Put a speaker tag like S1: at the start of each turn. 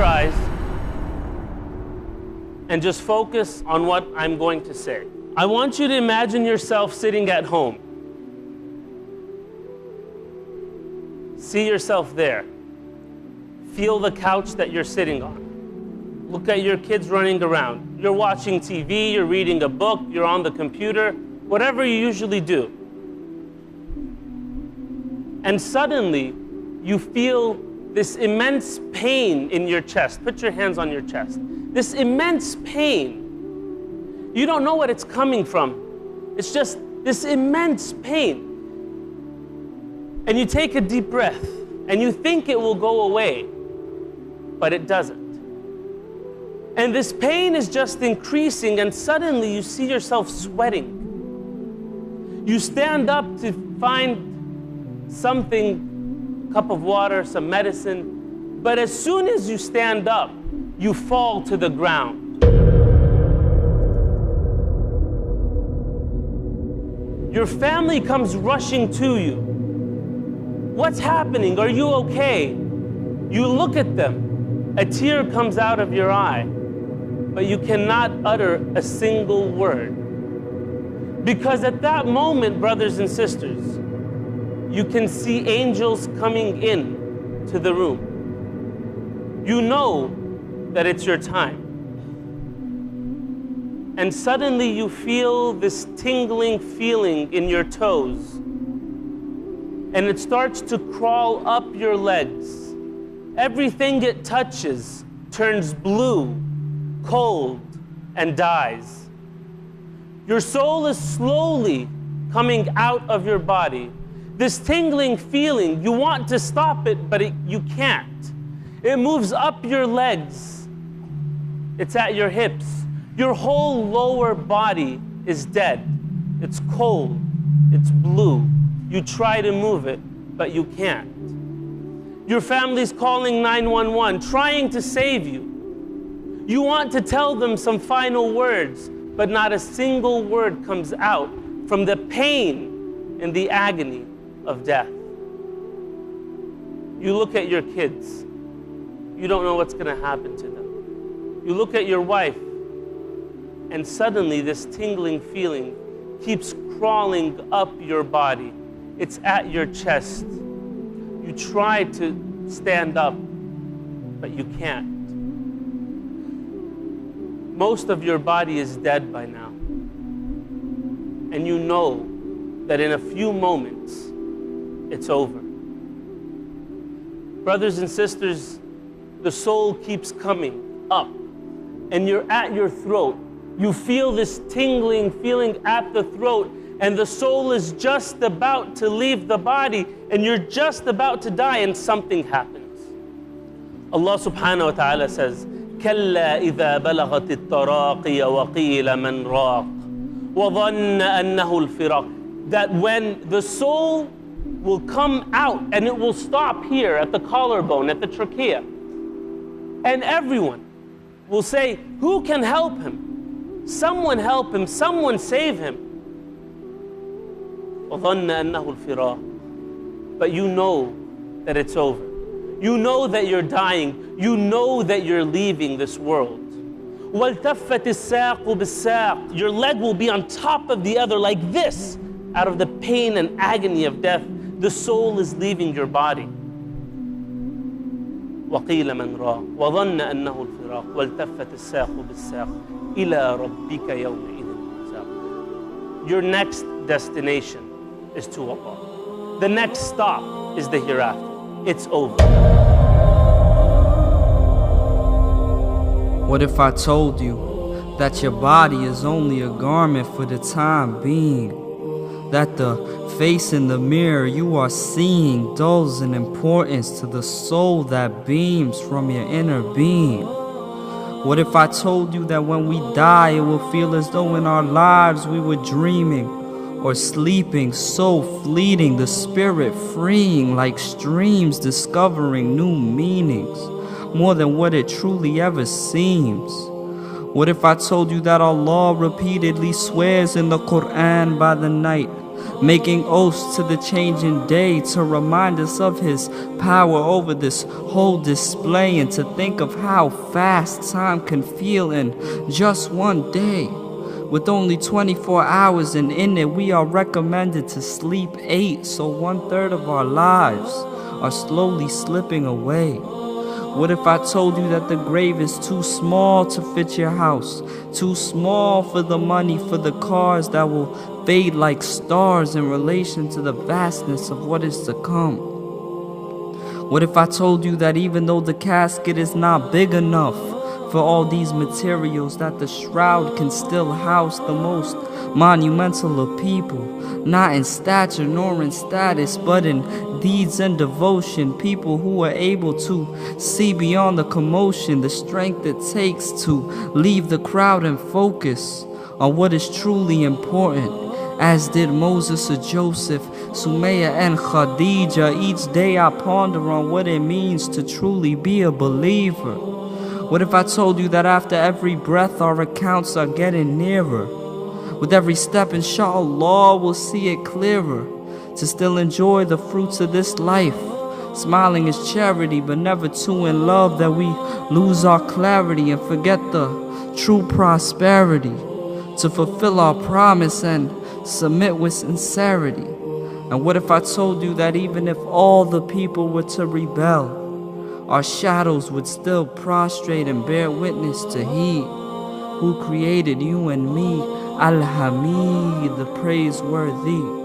S1: your eyes and just focus on what I'm going to say. I want you to imagine yourself sitting at home. See yourself there. Feel the couch that you're sitting on. Look at your kids running around. You're watching TV, you're reading a book, you're on the computer, whatever you usually do. And suddenly, you feel this immense pain in your chest. Put your hands on your chest. This immense pain. You don't know what it's coming from. It's just this immense pain. And you take a deep breath, and you think it will go away, but it doesn't. And this pain is just increasing, and suddenly you see yourself sweating. You stand up to find something, a cup of water, some medicine, but as soon as you stand up, you fall to the ground. Your family comes rushing to you. What's happening? Are you okay? You look at them. A tear comes out of your eye, but you cannot utter a single word. Because at that moment, brothers and sisters, you can see angels coming in to the room. You know that it's your time. And suddenly you feel this tingling feeling in your toes. And it starts to crawl up your legs. Everything it touches turns blue, cold, and dies. Your soul is slowly coming out of your body. This tingling feeling, you want to stop it, but you can't. It moves up your legs. It's at your hips. Your whole lower body is dead. It's cold. It's blue. You try to move it, but you can't. Your family's calling 911, trying to save you. You want to tell them some final words, but not a single word comes out from the pain and the agony of death. You look at your kids. You don't know what's going to happen to them. You look at your wife, and suddenly this tingling feeling keeps crawling up your body. It's at your chest. You try to stand up, but you can't. Most of your body is dead by now. And you know that in a few moments, it's over. Brothers and sisters, the soul keeps coming up, and you're at your throat. You feel this tingling feeling at the throat, and the soul is just about to leave the body, and you're just about to die, and something happens. Allah subhanahu wa ta'ala says, كَلَّا إِذَا بَلَغَتِ التَّرَاقِيَ وَقِيلَ مَنْ رَاقٍ وَظَنَّ أَنَّهُ الْفِرَاقِ. That when the soul will come out, and it will stop here at the collarbone, at the trachea, and everyone will say, who can help him? Someone help him, someone save him. وَظَنَّ أَنَّهُ الْفِرَاقِ. But you know that it's over. You know that you're dying. You know that you're leaving this world. وَالْتَفَّتِ السَّاقُ بِالسَّاقِ. Your leg will be on top of the other like this. Out of the pain and agony of death, the soul is leaving your body. وَقِيلَ مَنْ رَاقٍ وَظَنَّ أَنَّهُ الْفِرَاقِ وَالْتَفَّتِ السَّاقُ بِالسَّاقِ إِلَىٰ رَبِّكَ يَوْمَئِذٍ الْمَسَاقُ. Your next destination is to Allah. The next stop is the hereafter. It's over.
S2: What if I told you that your body is only a garment for the time being? That the face in the mirror you are seeing dulls in importance to the soul that beams from your inner being? What if I told you that when we die it will feel as though in our lives we were dreaming or sleeping, so fleeting, the spirit freeing like streams, discovering new meanings, more than what it truly ever seems? What if I told you that Allah repeatedly swears in the Quran by the night making oaths to the changing day to remind us of his power over this whole display, and to think of how fast time can feel in just one day. With only 24 hours, and in it we are recommended to sleep 8, so 1/3 of our lives are slowly slipping away. What if I told you that the grave is too small to fit your house, too small for the money, for the cars that will fade like stars in relation to the vastness of what is to come? What if I told you that even though the casket is not big enough for all these materials, that the shroud can still house the most monumental of people, not in stature nor in status, but in deeds and devotion, people who are able to see beyond the commotion, the strength it takes to leave the crowd and focus on what is truly important, as did Moses or Joseph, Sumaya and Khadija. Each day I ponder on what it means to truly be a believer. What if I told you that after every breath our accounts are getting nearer? With every step, inshallah, we'll see it clearer, to still enjoy the fruits of this life. Smiling is charity, but never too in love that we lose our clarity and forget the true prosperity. To fulfill our promise and submit with sincerity. And what if I told you that even if all the people were to rebel, our shadows would still prostrate and bear witness to He who created you and me, Al-Hamid, the praiseworthy.